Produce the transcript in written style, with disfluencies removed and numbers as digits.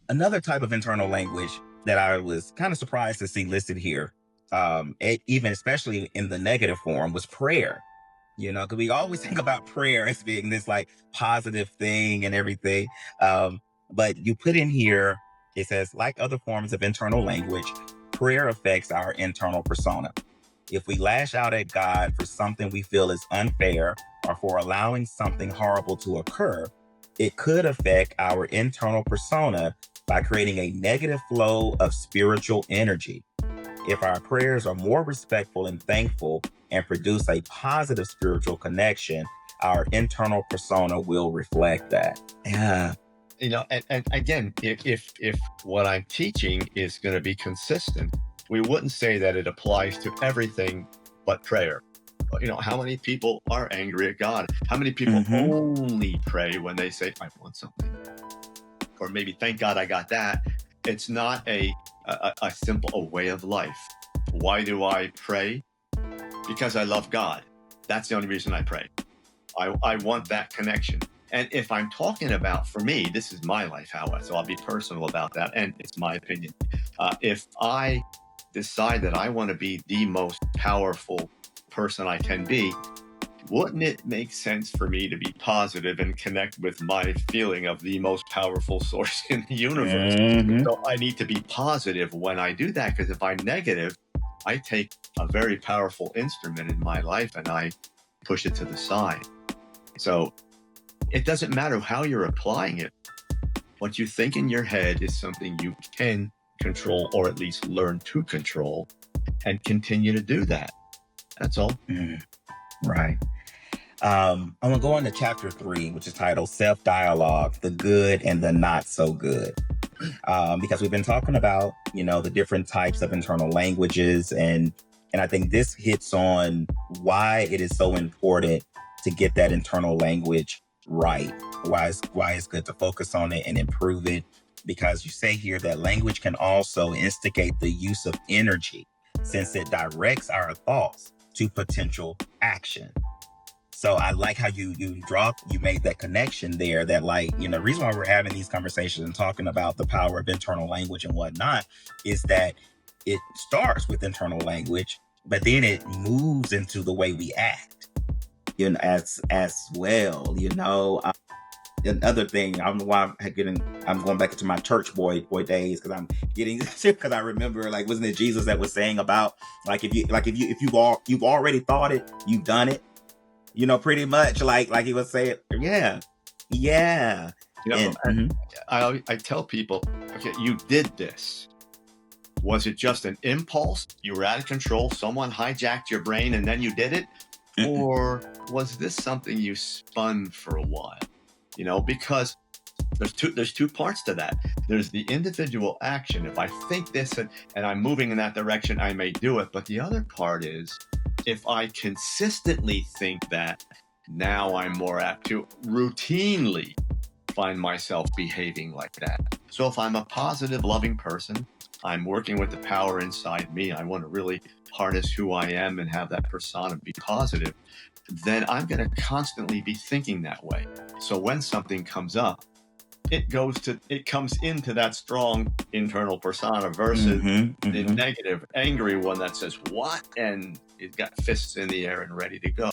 Another type of internal language that I was kind of surprised to see listed here, even especially in the negative form, was prayer. Because we always think about prayer as being this like positive thing and everything. But you put in here, it says, like other forms of internal language, prayer affects our internal persona. If we lash out at God for something we feel is unfair or for allowing something horrible to occur, it could affect our internal persona by creating a negative flow of spiritual energy. If our prayers are more respectful and thankful and produce a positive spiritual connection, our internal persona will reflect that. Yeah. And again, if what I'm teaching is going to be consistent, we wouldn't say that it applies to everything but prayer. How many people are angry at God? How many people Hmm. only pray when they say, I want something? Or maybe, thank God I got that. It's not a simple way of life. Why do I pray? Because I love God. That's the only reason I pray. I want that connection. And if I'm talking about, for me, this is my life, however, so I'll be personal about that, and it's my opinion. If I decide that I want to be the most powerful person I can be, wouldn't it make sense for me to be positive and connect with my feeling of the most powerful source in the universe? Hmm. So I need to be positive when I do that, because if I'm negative, I take a very powerful instrument in my life and I push it to the side. So it doesn't matter how you're applying it. What you think in your head is something you can control, or at least learn to control, and continue to do that. That's all. Right. I'm going to go on to chapter 3, which is titled Self Dialogue, the Good and the Not So Good. Because we've been talking about, the different types of internal languages. And I think this hits on why it is so important to get that internal language right. Why it's good to focus on it and improve it. Because you say here that language can also instigate the use of energy, since it directs our thoughts to potential action. So I like how you made that connection there, that the reason why we're having these conversations and talking about the power of internal language and whatnot is that it starts with internal language, but then it moves into the way we act, as well. Another thing, I don't know why I'm going back into my church boy days, because I'm getting because I remember, like, wasn't it Jesus that was saying about, like, if you've already thought it, you've done it, pretty much, like he was saying. Yeah. Yeah. And I tell people, okay, you did this. Was it just an impulse? You were out of control. Someone hijacked your brain and then you did it? Or was this something you spun for a while? Because there's two parts to that. There's the individual action. If I think this and I'm moving in that direction, I may do it. But the other part is, if I consistently think that, now I'm more apt to routinely find myself behaving like that. So if I'm a positive, loving person, I'm working with the power inside me, I want to really harness who I am and have that persona be positive, then I'm going to constantly be thinking that way. So when something comes up, it comes into that strong internal persona versus the negative, angry one that says, what? And it's got fists in the air and ready to go.